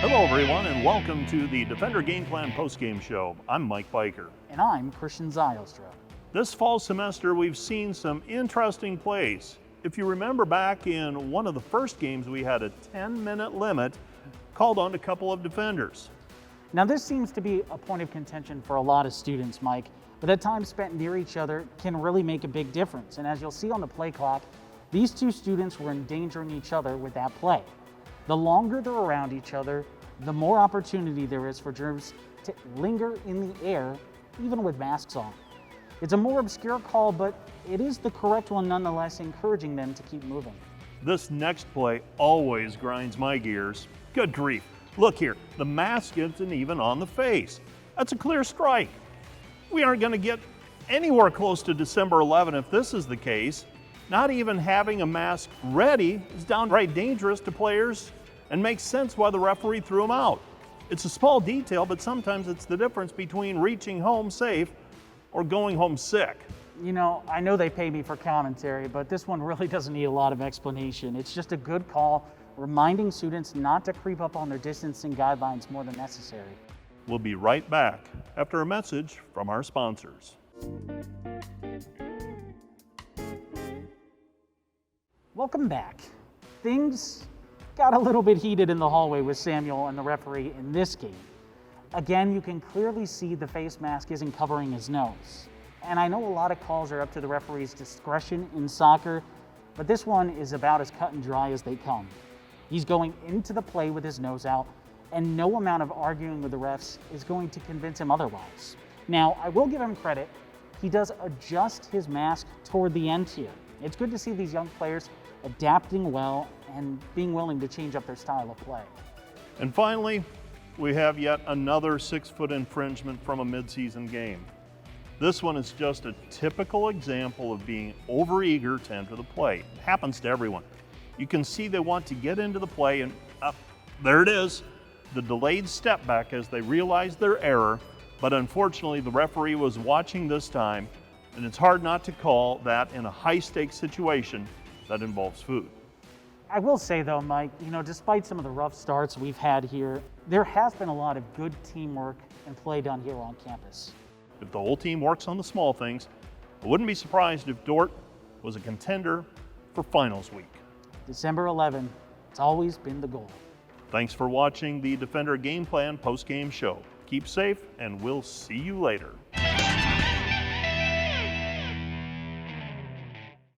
Hello everyone and welcome to the Defender Gameplan Postgame Show. I'm Mike Biker. And I'm Christian Zylstra. This fall semester we've seen some interesting plays. If you remember back in one of the first games we had a 10-minute limit, called on a couple of defenders. Now this seems to be a point of contention for a lot of students, Mike, but that time spent near each other can really make a big difference. And as you'll see on the play clock, these two students were endangering each other with that play. The longer they're around each other, the more opportunity there is for germs to linger in the air, even with masks on. It's a more obscure call, but it is the correct one nonetheless, encouraging them to keep moving. This next play always grinds my gears. Good grief. Look here, the mask isn't even on the face. That's a clear strike. We aren't going to get anywhere close to December 11 if this is the case. Not even having a mask ready is downright dangerous to players and makes sense why the referee threw him out. It's a small detail, but sometimes it's the difference between reaching home safe or going home sick. You know, I know they pay me for commentary, but this one really doesn't need a lot of explanation. It's just a good call, reminding students not to creep up on their distancing guidelines more than necessary. We'll be right back after a message from our sponsors. Welcome back. Things got a little bit heated in the hallway with Samuel and the referee in this game. Again, you can clearly see the face mask isn't covering his nose. And I know a lot of calls are up to the referee's discretion in soccer, but this one is about as cut and dry as they come. He's going into the play with his nose out, and no amount of arguing with the refs is going to convince him otherwise. Now, I will give him credit. He does adjust his mask toward the end here. It's good to see these young players adapting well and being willing to change up their style of play. And finally, we have yet another 6-foot infringement from a midseason game. This one is just a typical example of being overeager to enter the play. It happens to everyone. You can see they want to get into the play and there it is, the delayed step back as they realize their error, but unfortunately the referee was watching this time, and it's hard not to call that in a high-stakes situation that involves food. I will say though, Mike, despite some of the rough starts we've had here, there has been a lot of good teamwork and play done here on campus. If the whole team works on the small things, I wouldn't be surprised if Dort was a contender for finals week. December 11, it's always been the goal. Thanks for watching the Defender Gameplan post-game show. Keep safe, and we'll see you later.